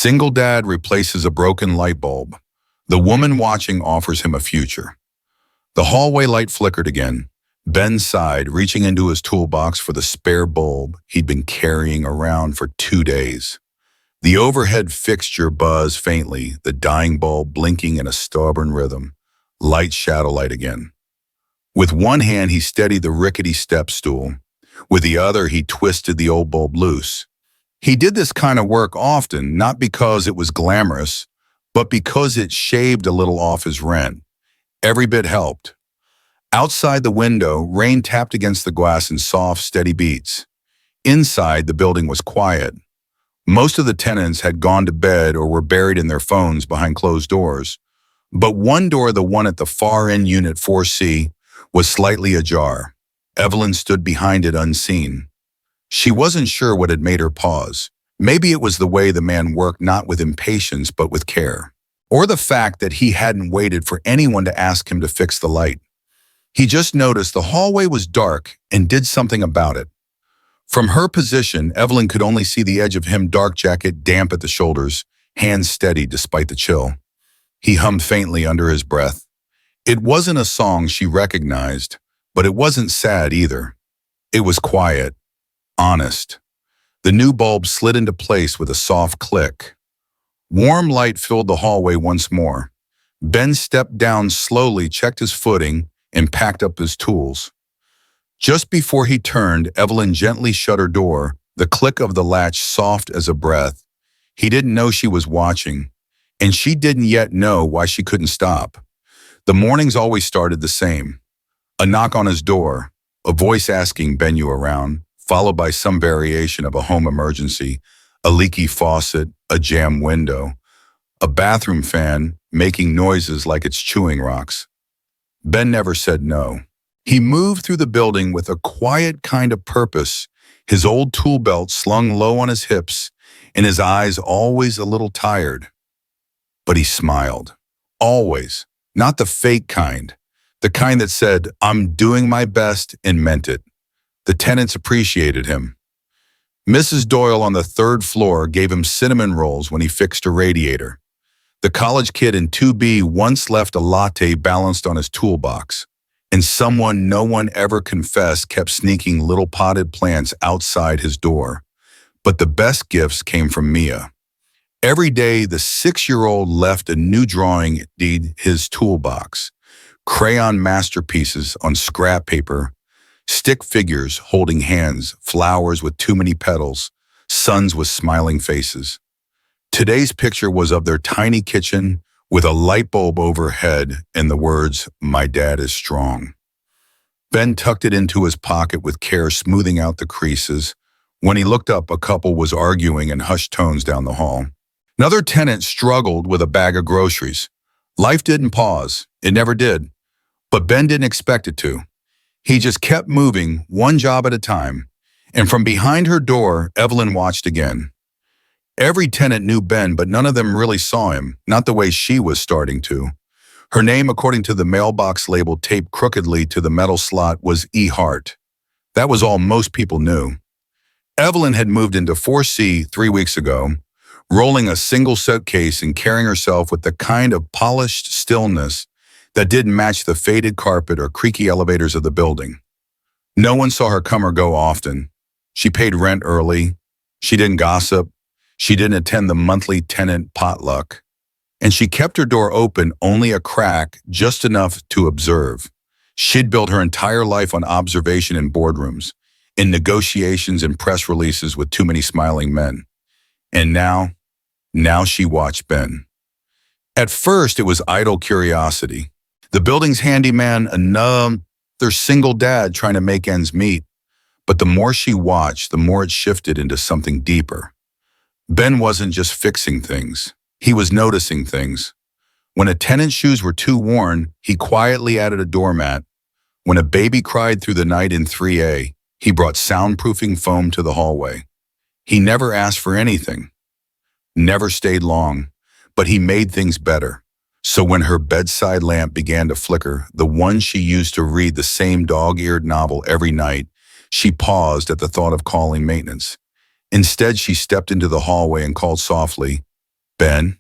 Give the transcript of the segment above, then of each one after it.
SingleDad replaces a broken light bulb. The woman watching offers him a future. The hallway light flickered again. Ben sighed, reaching into his toolbox for the spare bulb he'd been carrying around for 2 days. The overhead fixture buzzed faintly, the dying bulb blinking in a stubborn rhythm. Light shadow light again. With one hand, he steadied the rickety step stool. With the other, he twisted the old bulb loose. He did this kind of work often, not because it was glamorous, but because it shaved a little off his rent. Every bit helped. Outside the window, rain tapped against the glass in soft, steady beats. Inside, the building was quiet. Most of the tenants had gone to bed or were buried in their phones behind closed doors. But one door, the one at the far end unit 4C, was slightly ajar. Evelyn stood behind it unseen. She wasn't sure what had made her pause. Maybe it was the way the man worked, not with impatience, but with care. Or the fact that he hadn't waited for anyone to ask him to fix the light. He just noticed the hallway was dark and did something about it. From her position, Evelyn could only see the edge of him, dark jacket, damp at the shoulders, hands steady despite the chill. He hummed faintly under his breath. It wasn't a song she recognized, but it wasn't sad either. It was quiet, honest. The new bulb slid into place with a soft click. Warm light filled the hallway once more. Ben stepped down slowly, checked his footing, and packed up his tools. Just before he turned, Evelyn gently shut her door, the click of the latch soft as a breath. He didn't know she was watching, and she didn't yet know why she couldn't stop. The mornings always started the same. A knock on his door, a voice asking, "Ben, you around?" followed by some variation of a home emergency, a leaky faucet, a jammed window, a bathroom fan making noises like it's chewing rocks. Ben never said no. He moved through the building with a quiet kind of purpose, his old tool belt slung low on his hips, and his eyes always a little tired. But he smiled. Always. Not the fake kind. The kind that said, "I'm doing my best," and meant it. The tenants appreciated him. Mrs. Doyle on the 3rd floor gave him cinnamon rolls when he fixed a radiator. The college kid in 2B once left a latte balanced on his toolbox. And someone no one ever confessed kept sneaking little potted plants outside his door. But the best gifts came from Mia. Every day, the 6-year-old left a new drawing in his toolbox. Crayon masterpieces on scrap paper, stick figures holding hands, flowers with too many petals, suns with smiling faces. Today's picture was of their tiny kitchen, with a light bulb overhead and the words, "My dad is strong." Ben tucked it into his pocket with care, smoothing out the creases. When he looked up, a couple was arguing in hushed tones down the hall. Another tenant struggled with a bag of groceries. Life didn't pause. It never did. But Ben didn't expect it to. He just kept moving, one job at a time. And from behind her door, Evelyn watched again. Every tenant knew Ben, but none of them really saw him, not the way she was starting to. Her name, according to the mailbox label taped crookedly to the metal slot, was E. Hart. That was all most people knew. Evelyn had moved into 4C 3 weeks ago, rolling a single suitcase and carrying herself with the kind of polished stillness that didn't match the faded carpet or creaky elevators of the building. No one saw her come or go often. She paid rent early. She didn't gossip. She didn't attend the monthly tenant potluck. And she kept her door open, only a crack, just enough to observe. She'd built her entire life on observation in boardrooms, in negotiations and press releases with too many smiling men. And now she watched Ben. At first, it was idle curiosity. The building's handyman, another single dad trying to make ends meet. But the more she watched, the more it shifted into something deeper. Ben wasn't just fixing things. He was noticing things. When a tenant's shoes were too worn, he quietly added a doormat. When a baby cried through the night in 3A, he brought soundproofing foam to the hallway. He never asked for anything. Never stayed long, but he made things better. So when her bedside lamp began to flicker, the one she used to read the same dog-eared novel every night, she paused at the thought of calling maintenance. Instead, she stepped into the hallway and called softly, Ben?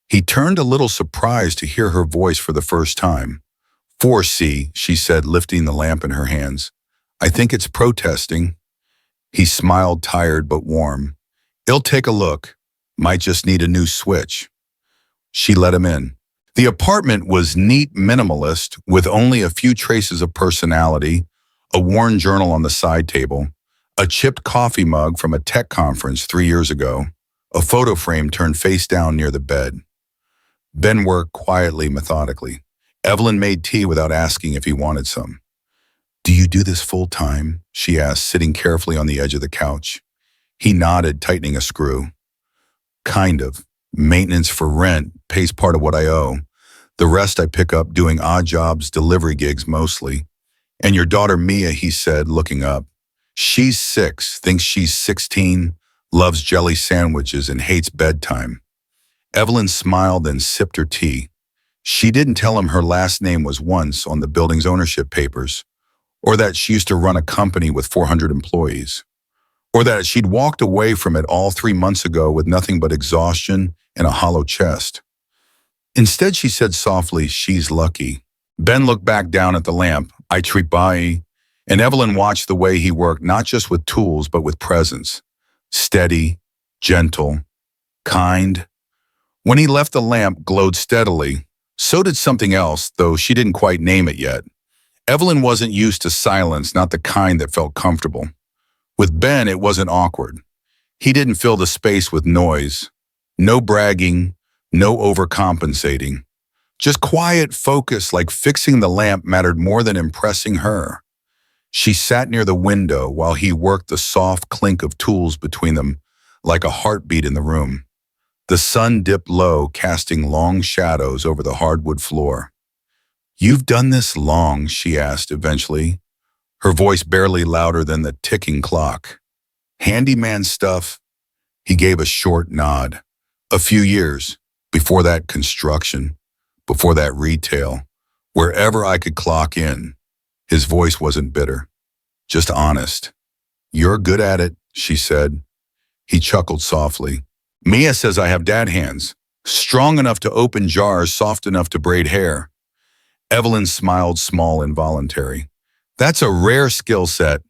He turned a little surprised to hear her voice for the first time. 4C, she said, lifting the lamp in her hands. I think it's protesting. He smiled, tired but warm. It'll take a look. Might just need a new switch. She let him in. The apartment was neat, minimalist, with only a few traces of personality, a worn journal on the side table, a chipped coffee mug from a tech conference 3 years ago, a photo frame turned face down near the bed. Ben worked quietly, methodically. Evelyn made tea without asking if he wanted some. Do you do this full time? She asked, sitting carefully on the edge of the couch. He nodded, tightening a screw. Kind of. Maintenance for rent pays part of what I owe. The rest I pick up doing odd jobs, delivery gigs mostly. And your daughter Mia, he said, looking up. She's 6, thinks she's 16, loves jelly sandwiches and hates bedtime. Evelyn smiled and sipped her tea. She didn't tell him her last name was once on the building's ownership papers, or that she used to run a company with 400 employees, or that she'd walked away from it all 3 months ago with nothing but exhaustion and a hollow chest. Instead, she said softly, she's lucky. Ben looked back down at the lamp, I treat by, and Evelyn watched the way he worked, not just with tools, but with presence. Steady, gentle, kind. When he left, the lamp glowed steadily. So did something else, though she didn't quite name it yet. Evelyn wasn't used to silence, not the kind that felt comfortable. With Ben, it wasn't awkward. He didn't fill the space with noise. No bragging, no overcompensating. Just quiet focus, like fixing the lamp mattered more than impressing her. She sat near the window while he worked the soft clink of tools between them, like a heartbeat in the room. The sun dipped low, casting long shadows over the hardwood floor. You've done this long, she asked eventually, her voice barely louder than the ticking clock. Handyman stuff? He gave a short nod. A few years, before that construction, before that retail, wherever I could clock in. His voice wasn't bitter, just honest. You're good at it, she said. He chuckled softly. Mia says I have dad hands, strong enough to open jars, soft enough to braid hair. Evelyn smiled, small, involuntary. That's a rare skill set.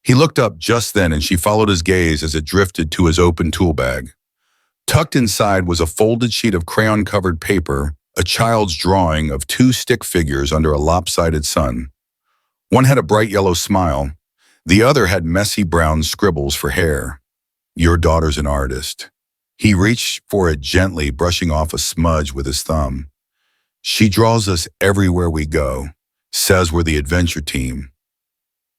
He looked up just then and she followed his gaze as it drifted to his open tool bag. Tucked inside was a folded sheet of crayon-covered paper, a child's drawing of 2 stick figures under a lopsided sun. One had a bright yellow smile. The other had messy brown scribbles for hair. Your daughter's an artist. He reached for it gently, brushing off a smudge with his thumb. She draws us everywhere we go, says we're the adventure team.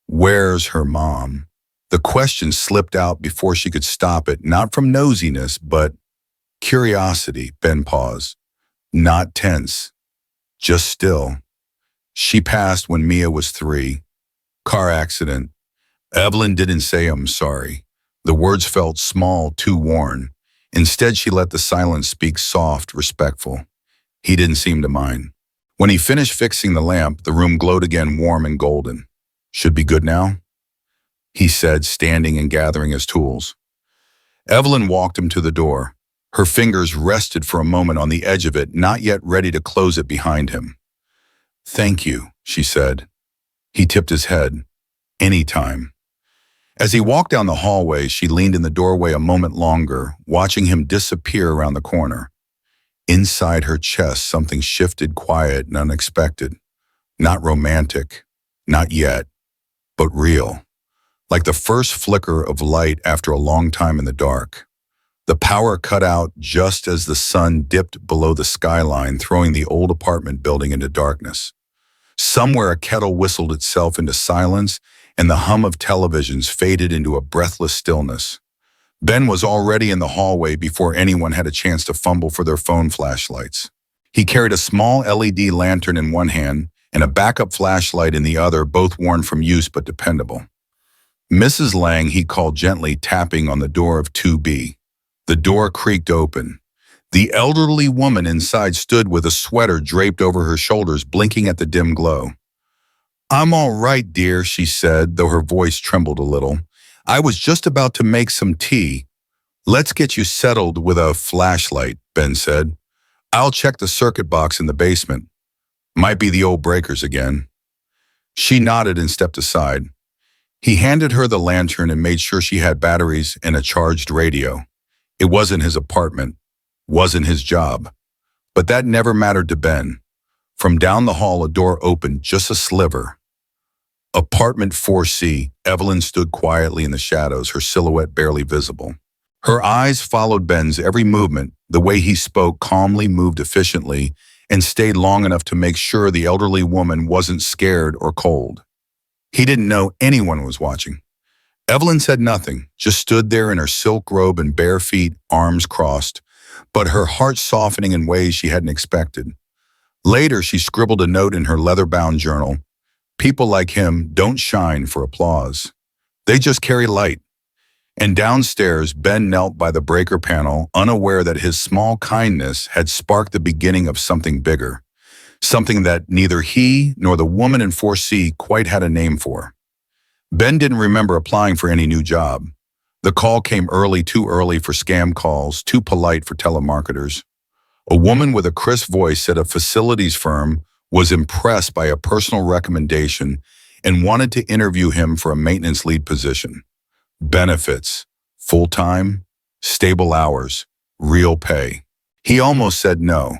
Where's her mom? The question slipped out before she could stop it, not from nosiness, but curiosity. Ben paused. Not tense, just still. She passed when Mia was 3. Car accident. Evelyn didn't say I'm sorry. The words felt small, too worn. Instead, she let the silence speak soft, respectful. He didn't seem to mind. When he finished fixing the lamp, the room glowed again, warm and golden. Should be good now? He said, standing and gathering his tools. Evelyn walked him to the door. Her fingers rested for a moment on the edge of it, not yet ready to close it behind him. Thank you, she said. He tipped his head. Anytime. As he walked down the hallway, she leaned in the doorway a moment longer, watching him disappear around the corner. Inside her chest, something shifted, quiet and unexpected. Not romantic, not yet, but real. Like the first flicker of light after a long time in the dark. The power cut out just as the sun dipped below the skyline, throwing the old apartment building into darkness. Somewhere a kettle whistled itself into silence, and the hum of televisions faded into a breathless stillness. Ben was already in the hallway before anyone had a chance to fumble for their phone flashlights. He carried a small LED lantern in one hand and a backup flashlight in the other, both worn from use but dependable. Mrs. Lang, he called gently, tapping on the door of 2B. The door creaked open. The elderly woman inside stood with a sweater draped over her shoulders, blinking at the dim glow. I'm all right, dear, she said, though her voice trembled a little. I was just about to make some tea. Let's get you settled with a flashlight. Ben said. I'll check the circuit box in the basement. Might be the old breakers again. She nodded and stepped aside. He handed her the lantern and made sure she had batteries and a charged radio. It wasn't his apartment, wasn't his job. But that never mattered to Ben. From down the hall, a door opened just a sliver. Apartment 4C, Evelyn stood quietly in the shadows, her silhouette barely visible. Her eyes followed Ben's every movement, the way he spoke calmly, moved efficiently, and stayed long enough to make sure the elderly woman wasn't scared or cold. He didn't know anyone was watching. Evelyn said nothing, just stood there in her silk robe and bare feet, arms crossed, but her heart softening in ways she hadn't expected. Later, she scribbled a note in her leather-bound journal. People like him don't shine for applause. They just carry light. And downstairs, Ben knelt by the breaker panel, unaware that his small kindness had sparked the beginning of something bigger, something that neither he nor the woman in 4C quite had a name for. Ben didn't remember applying for any new job. The call came early, too early for scam calls, too polite for telemarketers. A woman with a crisp voice said a facilities firm was impressed by a personal recommendation and wanted to interview him for a maintenance lead position. Benefits, full-time, stable hours, real pay. He almost said no.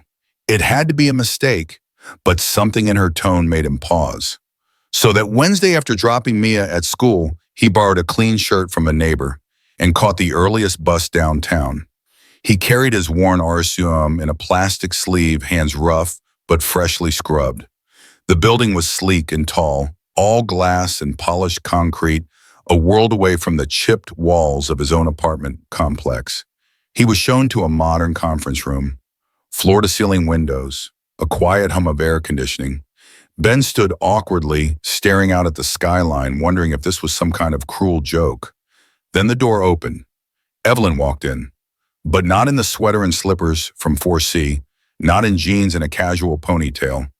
It had to be a mistake, but something in her tone made him pause. So that Wednesday after dropping Mia at school, he borrowed a clean shirt from a neighbor and caught the earliest bus downtown. He carried his worn RSUM in a plastic sleeve, hands rough but freshly scrubbed. The building was sleek and tall, all glass and polished concrete, a world away from the chipped walls of his own apartment complex. He was shown to a modern conference room, floor-to-ceiling windows, a quiet hum of air conditioning. Ben stood awkwardly, staring out at the skyline, wondering if this was some kind of cruel joke. Then the door opened. Evelyn walked in, but not in the sweater and slippers from 4C, not in jeans and a casual ponytail.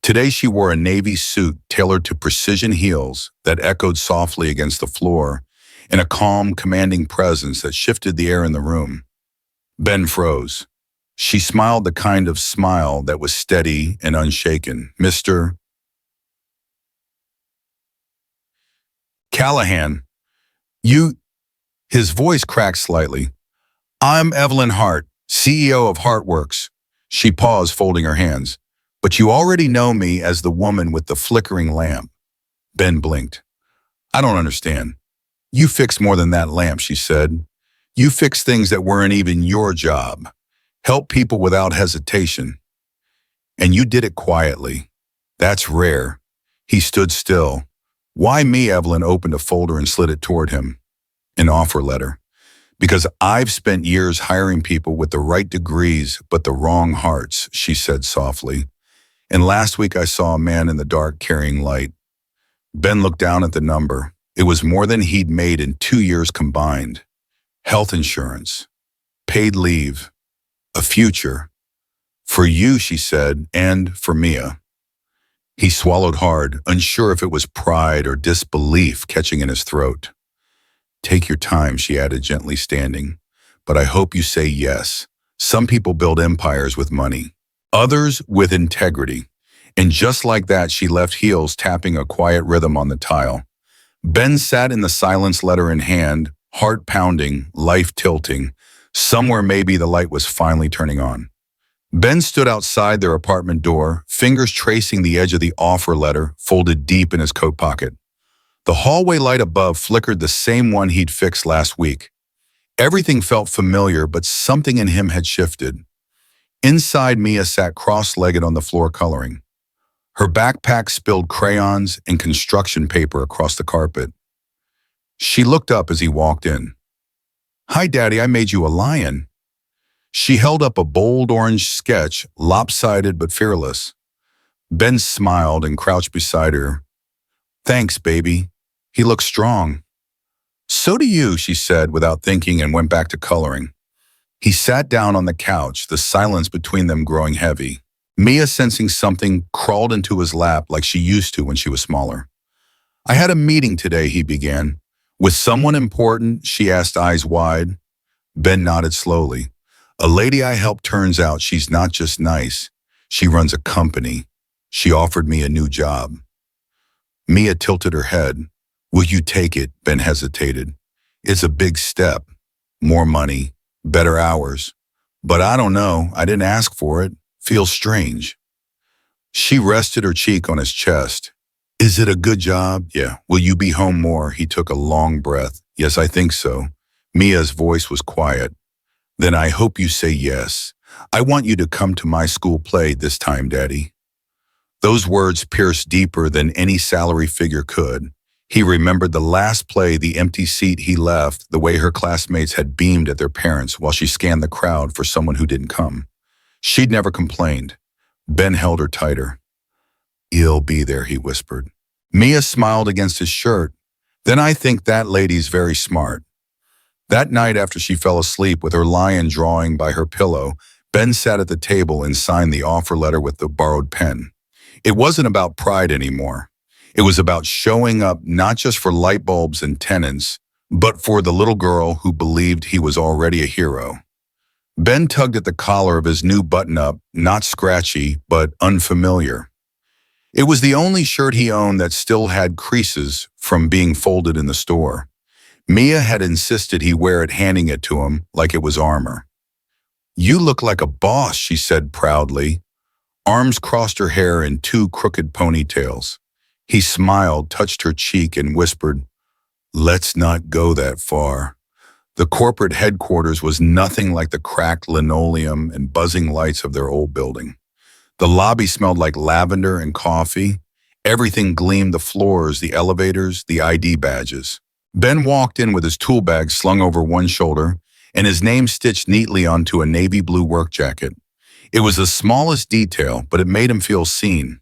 Today she wore a navy suit tailored to precision heels that echoed softly against the floor, and a calm, commanding presence that shifted the air in the room. Ben froze. She smiled the kind of smile that was steady and unshaken. Mr. Callahan, you... His voice cracked slightly. I'm Evelyn Hart, CEO of Heartworks. She paused, folding her hands. But you already know me as the woman with the flickering lamp. Ben blinked. I don't understand. You fix more than that lamp, she said. You fix things that weren't even your job. Help people without hesitation. And you did it quietly. That's rare. He stood still. Why me? Evelyn opened a folder and slid it toward him. An offer letter. Because I've spent years hiring people with the right degrees but the wrong hearts, she said softly. And last week I saw a man in the dark carrying light. Ben looked down at the number. It was more than he'd made in 2 years combined. Health insurance, paid leave, a future. For you, she said, and for Mia. He swallowed hard, unsure if it was pride or disbelief catching in his throat. Take your time, she added, gently standing. But I hope you say yes. Some people build empires with money. Others with integrity. And just like that, she left, heels tapping a quiet rhythm on the tile. Ben sat in the silence, letter in hand, heart pounding, life tilting. Somewhere maybe the light was finally turning on. Ben stood outside their apartment door, fingers tracing the edge of the offer letter folded deep in his coat pocket. The hallway light above flickered, the same one he'd fixed last week. Everything felt familiar, but something in him had shifted. Inside, Mia sat cross-legged on the floor coloring. Her backpack spilled crayons and construction paper across the carpet. She looked up as he walked in. Hi, Daddy, I made you a lion. She held up a bold orange sketch, lopsided but fearless. Ben smiled and crouched beside her. Thanks, baby. He looked strong. So do you, she said without thinking, and went back to coloring. He sat down on the couch, the silence between them growing heavy. Mia, sensing something, crawled into his lap like she used to when she was smaller. I had a meeting today, he began. With someone important, she asked, eyes wide. Ben nodded slowly. A lady I helped turns out she's not just nice. She runs a company. She offered me a new job. Mia tilted her head. Will you take it? Ben hesitated. It's a big step. More money, better hours. But I don't know. I didn't ask for it. Feels strange. She rested her cheek on his chest. Is it a good job? Yeah. Will you be home more? He took a long breath. Yes, I think so. Mia's voice was quiet. Then I hope you say yes. I want you to come to my school play this time, Daddy. Those words pierced deeper than any salary figure could. He remembered the last play, the empty seat he left, the way her classmates had beamed at their parents while she scanned the crowd for someone who didn't come. She'd never complained. Ben held her tighter. He'll be there, he whispered. Mia smiled against his shirt. Then I think that lady's very smart. That night after she fell asleep with her lion drawing by her pillow, Ben sat at the table and signed the offer letter with the borrowed pen. It wasn't about pride anymore. It was about showing up not just for light bulbs and tenants, but for the little girl who believed he was already a hero. Ben tugged at the collar of his new button-up, not scratchy, but unfamiliar. It was the only shirt he owned that still had creases from being folded in the store. Mia had insisted he wear it, handing it to him like it was armor. You look like a boss, she said proudly. Arms crossed her hair in two crooked ponytails. He smiled, touched her cheek, and whispered, Let's not go that far. The corporate headquarters was nothing like the cracked linoleum and buzzing lights of their old building. The lobby smelled like lavender and coffee. Everything gleamed: the floors, the elevators, the ID badges. Ben walked in with his tool bag slung over one shoulder and his name stitched neatly onto a navy blue work jacket. It was the smallest detail, but it made him feel seen.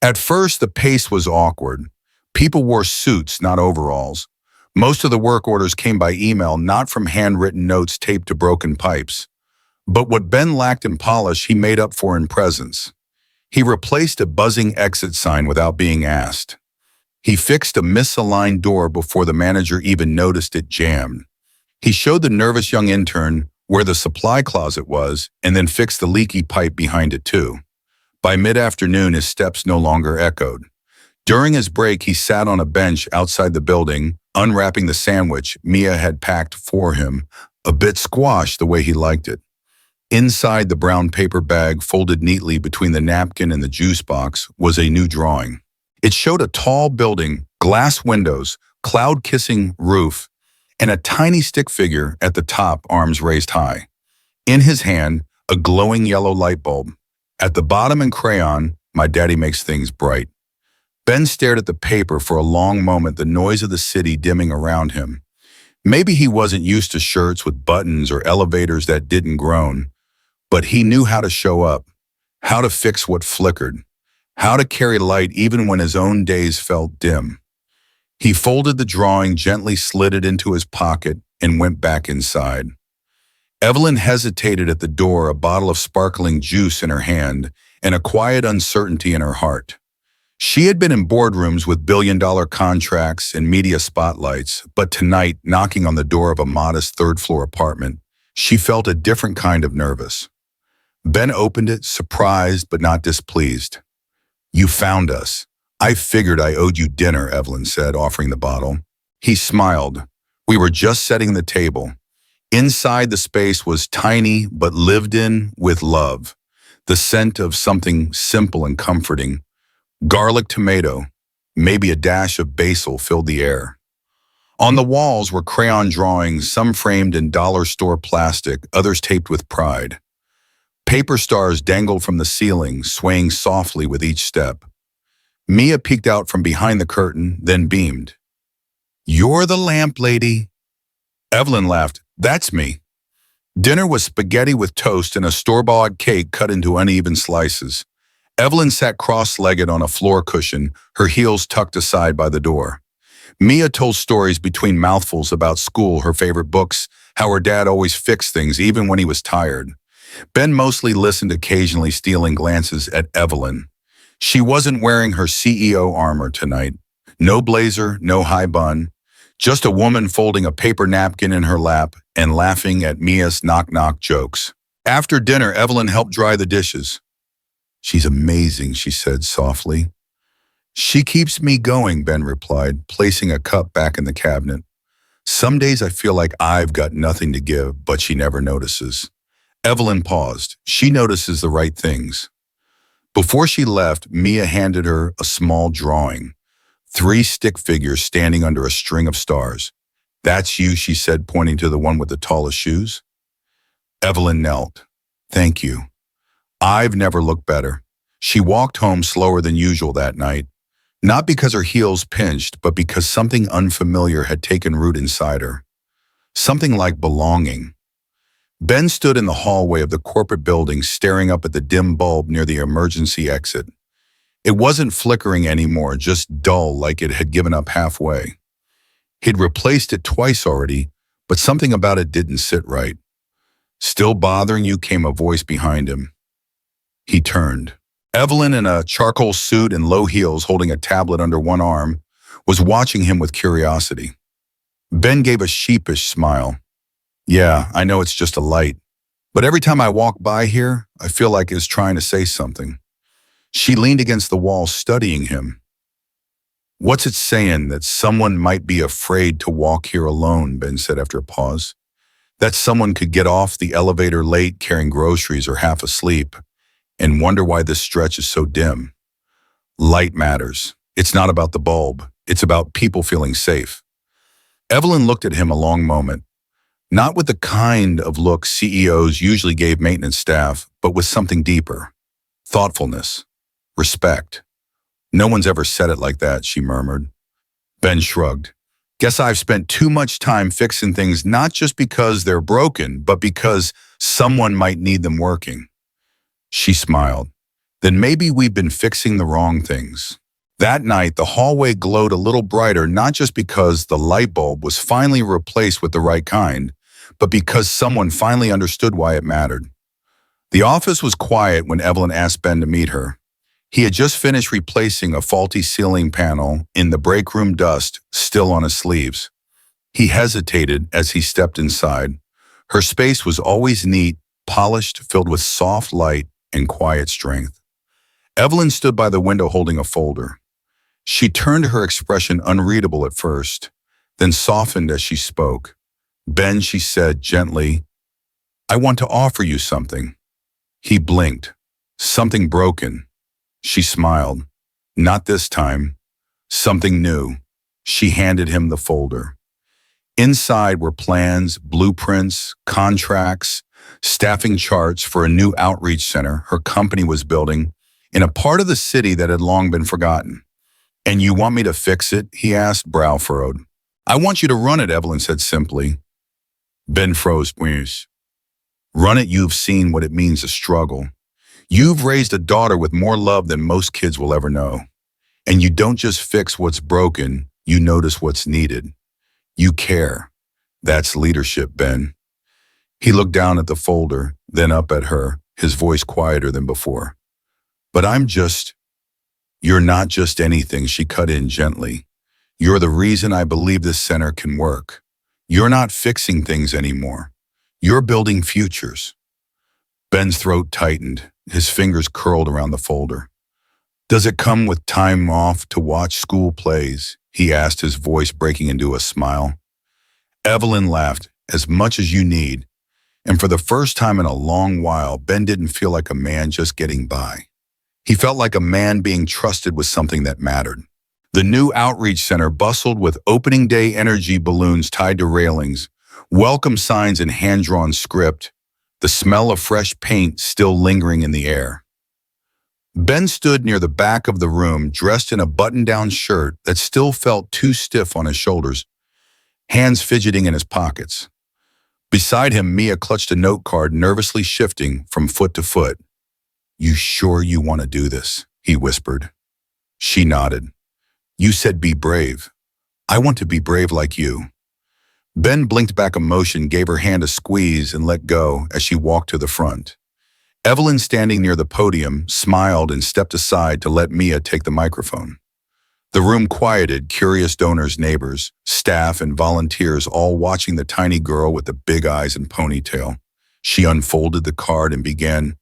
At first, the pace was awkward. People wore suits, not overalls. Most of the work orders came by email, not from handwritten notes taped to broken pipes. But what Ben lacked in polish, he made up for in presence. He replaced a buzzing exit sign without being asked. He fixed a misaligned door before the manager even noticed it jammed. He showed the nervous young intern where the supply closet was and then fixed the leaky pipe behind it too. By mid-afternoon, his steps no longer echoed. During his break, he sat on a bench outside the building, unwrapping the sandwich Mia had packed for him, a bit squashed the way he liked it. Inside the brown paper bag, folded neatly between the napkin and the juice box, was a new drawing. It showed a tall building, glass windows, cloud-kissing roof, and a tiny stick figure at the top, arms raised high. In his hand, a glowing yellow light bulb. At the bottom in crayon, My daddy makes things bright. Ben stared at the paper for a long moment, the noise of the city dimming around him. Maybe he wasn't used to shirts with buttons or elevators that didn't groan, but he knew how to show up, how to fix what flickered, how to carry light even when his own days felt dim. He folded the drawing, gently slid it into his pocket, and went back inside. Evelyn hesitated at the door, a bottle of sparkling juice in her hand and a quiet uncertainty in her heart. She had been in boardrooms with billion-dollar contracts and media spotlights, but tonight, knocking on the door of a modest third-floor apartment, she felt a different kind of nervous. Ben opened it, surprised but not displeased. "You found us. I figured I owed you dinner," Evelyn said, offering the bottle. He smiled. "We were just setting the table." Inside, the space was tiny but lived in with love, the scent of something simple and comforting. Garlic tomato, maybe a dash of basil, filled the air. On the walls were crayon drawings, some framed in dollar store plastic, others taped with pride. Paper stars dangled from the ceiling, swaying softly with each step. Mia peeked out from behind the curtain, then beamed. "You're the lamp lady." Evelyn laughed. "That's me." Dinner was spaghetti with toast and a store-bought cake cut into uneven slices. Evelyn sat cross-legged on a floor cushion, her heels tucked aside by the door. Mia told stories between mouthfuls about school, her favorite books, how her dad always fixed things even when he was tired. Ben mostly listened, occasionally stealing glances at Evelyn. She wasn't wearing her CEO armor tonight. No blazer, no high bun. Just a woman folding a paper napkin in her lap and laughing at Mia's knock-knock jokes. After dinner, Evelyn helped dry the dishes. She's amazing, she said softly. She keeps me going, Ben replied, placing a cup back in the cabinet. Some days I feel like I've got nothing to give, but she never notices. Evelyn paused. She notices the right things. Before she left, Mia handed her a small drawing. 3 stick figures standing under a string of stars. That's you, she said, pointing to the one with the tallest shoes. Evelyn knelt. Thank you. I've never looked better. She walked home slower than usual that night, not because her heels pinched, but because something unfamiliar had taken root inside her. Something like belonging. Ben stood in the hallway of the corporate building, staring up at the dim bulb near the emergency exit. It wasn't flickering anymore, just dull, like it had given up halfway. He'd replaced it twice already, but something about it didn't sit right. Still bothering you, came a voice behind him. He turned. Evelyn, in a charcoal suit and low heels, holding a tablet under one arm, was watching him with curiosity. Ben gave a sheepish smile. Yeah, I know it's just a light, but every time I walk by here, I feel like it's trying to say something. She leaned against the wall, studying him. What's it saying? That someone might be afraid to walk here alone, Ben said after a pause. That someone could get off the elevator late carrying groceries or half asleep and wonder why this stretch is so dim. Light matters. It's not about the bulb. It's about people feeling safe. Evelyn looked at him a long moment, not with the kind of look CEOs usually gave maintenance staff, but with something deeper. Thoughtfulness. Respect. No one's ever said it like that, she murmured. Ben shrugged. Guess I've spent too much time fixing things not just because they're broken, but because someone might need them working. She smiled. Then maybe we've been fixing the wrong things. That night, the hallway glowed a little brighter, not just because the light bulb was finally replaced with the right kind, but because someone finally understood why it mattered. The office was quiet when Evelyn asked Ben to meet her. He had just finished replacing a faulty ceiling panel in the break room, dust still on his sleeves. He hesitated as he stepped inside. Her space was always neat, polished, filled with soft light and quiet strength. Evelyn stood by the window holding a folder. She turned her expression unreadable at first, then softened as she spoke. Ben, she said gently, I want to offer you something. He blinked. Something broken. She smiled. Not this time. Something new. She handed him the folder. Inside were plans, blueprints, contracts, staffing charts for a new outreach center her company was building in a part of the city that had long been forgotten. And you want me to fix it? He asked, brow furrowed. I want you to run it, Evelyn said simply. Ben froze. Run it, you've seen what it means to struggle. You've raised a daughter with more love than most kids will ever know. And you don't just fix what's broken, you notice what's needed. You care. That's leadership, Ben. He looked down at the folder, then up at her, his voice quieter than before. But you're not just anything, she cut in gently. You're the reason I believe this center can work. You're not fixing things anymore. You're building futures. Ben's throat tightened, his fingers curled around the folder. Does it come with time off to watch school plays? He asked, his voice breaking into a smile. Evelyn laughed. As much as you need. And for the first time in a long while, Ben didn't feel like a man just getting by. He felt like a man being trusted with something that mattered. The new outreach center bustled with opening day energy balloons tied to railings, welcome signs and hand-drawn script, the smell of fresh paint still lingering in the air. Ben stood near the back of the room, dressed in a button-down shirt that still felt too stiff on his shoulders, hands fidgeting in his pockets. Beside him, Mia clutched a note card, nervously shifting from foot to foot. You sure you want to do this? He whispered. She nodded. You said be brave. I want to be brave like you. Ben blinked back emotion, gave her hand a squeeze and let go as she walked to the front. Evelyn, standing near the podium, smiled and stepped aside to let Mia take the microphone. The room quieted, curious donors, neighbors, staff, and volunteers all watching the tiny girl with the big eyes and ponytail. She unfolded the card and began,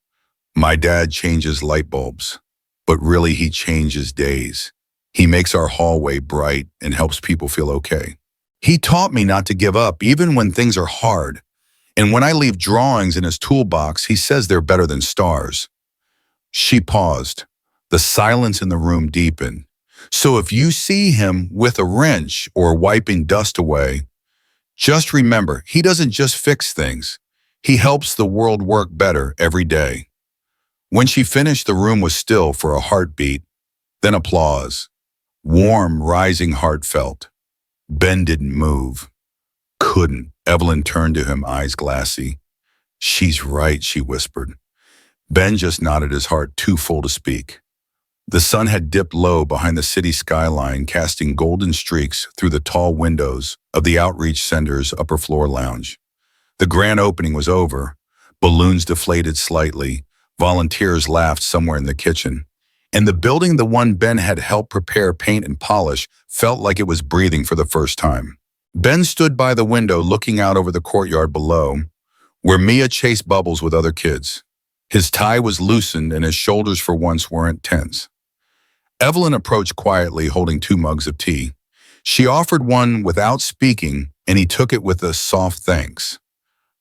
"My dad changes light bulbs, but really he changes days. He makes our hallway bright and helps people feel okay. He taught me not to give up even when things are hard. And when I leave drawings in his toolbox, he says they're better than stars." She paused. The silence in the room deepened. "So if you see him with a wrench or wiping dust away, just remember, he doesn't just fix things. He helps the world work better every day." When she finished, the room was still for a heartbeat, then applause. Warm, rising, heartfelt. Ben didn't move. Couldn't. Evelyn turned to him, eyes glassy. "She's right," she whispered. Ben just nodded, his heart too full to speak. The sun had dipped low behind the city skyline, casting golden streaks through the tall windows of the Outreach Center's upper floor lounge. The grand opening was over. Balloons deflated slightly. Volunteers laughed somewhere in the kitchen. And the building, the one Ben had helped prepare, paint, and polish, felt like it was breathing for the first time. Ben stood by the window looking out over the courtyard below, where Mia chased bubbles with other kids. His tie was loosened and his shoulders for once weren't tense. Evelyn approached quietly, holding 2 mugs of tea. She offered one without speaking, and he took it with a soft thanks.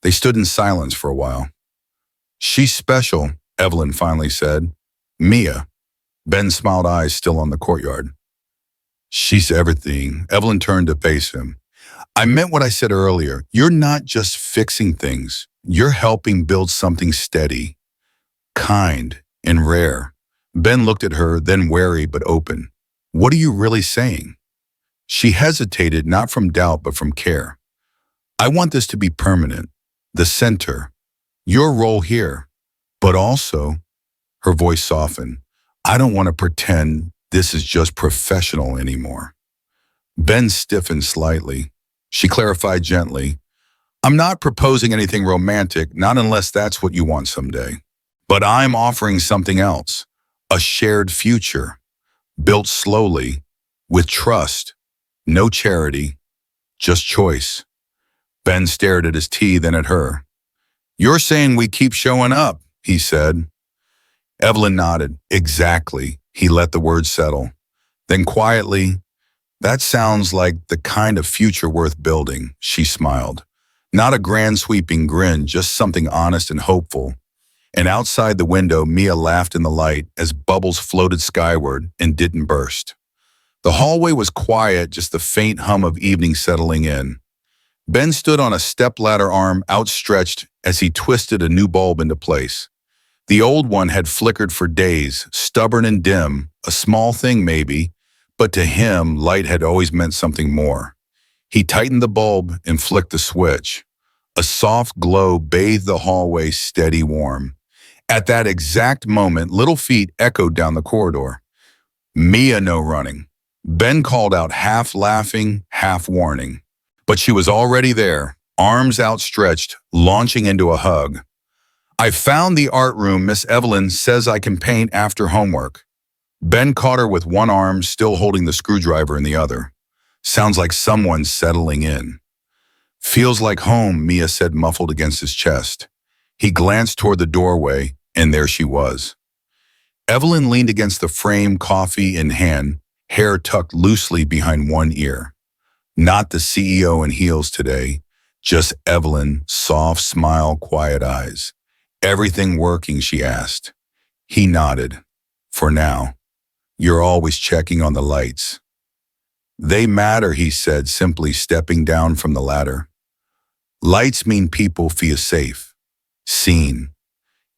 They stood in silence for a while. "She's special," Evelyn finally said. "Mia." Ben smiled, eyes still on the courtyard. "She's everything." Evelyn turned to face him. "I meant what I said earlier. You're not just fixing things. You're helping build something steady, kind, and rare." Ben looked at her, then wary but open. "What are you really saying?" She hesitated, not from doubt but from care. "I want this to be permanent. The center. Your role here. But also," her voice softened, "I don't want to pretend this is just professional anymore." Ben stiffened slightly. She clarified gently, "I'm not proposing anything romantic, not unless that's what you want someday. But I'm offering something else. A shared future, built slowly, with trust, no charity, just choice." Ben stared at his tea, then at her. "You're saying we keep showing up," he said. Evelyn nodded. "Exactly." He let the words settle. Then quietly, "That sounds like the kind of future worth building," she smiled. Not a grand sweeping grin, just something honest and hopeful. And outside the window, Mia laughed in the light as bubbles floated skyward and didn't burst. The hallway was quiet, just the faint hum of evening settling in. Ben stood on a stepladder, arm outstretched as he twisted a new bulb into place. The old one had flickered for days, stubborn and dim, a small thing maybe, but to him, light had always meant something more. He tightened the bulb and flicked the switch. A soft glow bathed the hallway, steady, warm. At that exact moment, little feet echoed down the corridor. "Mia, no running." Ben called out, half laughing, half warning. But she was already there, arms outstretched, launching into a hug. "I found the art room. Miss Evelyn says I can paint after homework." Ben caught her with one arm, still holding the screwdriver in the other. "Sounds like someone's settling in." "Feels like home," Mia said, muffled against his chest. He glanced toward the doorway, and there she was. Evelyn leaned against the frame, coffee in hand, hair tucked loosely behind one ear. Not the CEO in heels today, just Evelyn, soft smile, quiet eyes. "Everything working?" she asked. He nodded. "For now. You're always checking on the lights." "They matter," he said, simply stepping down from the ladder. "Lights mean people feel safe, seen."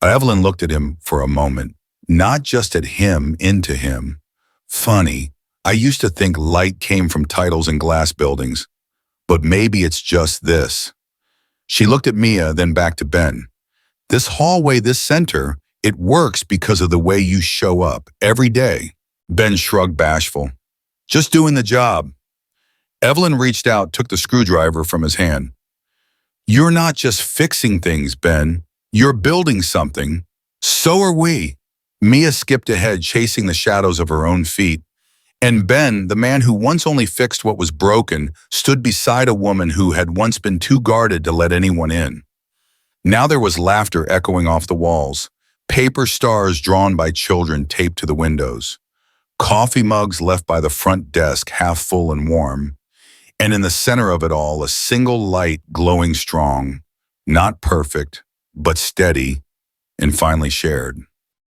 Evelyn looked at him for a moment, not just at him, into him. "Funny, I used to think light came from titles and glass buildings, but maybe it's just this." She looked at Mia, then back to Ben. "This hallway, this center, it works because of the way you show up every day." Ben shrugged, bashful. "Just doing the job." Evelyn reached out, took the screwdriver from his hand. "You're not just fixing things, Ben. You're building something. So are we." Mia skipped ahead, chasing the shadows of her own feet. And Ben, the man who once only fixed what was broken, stood beside a woman who had once been too guarded to let anyone in. Now there was laughter echoing off the walls, paper stars drawn by children taped to the windows, coffee mugs left by the front desk half full and warm, and in the center of it all, a single light glowing strong, not perfect, but steady and finally shared.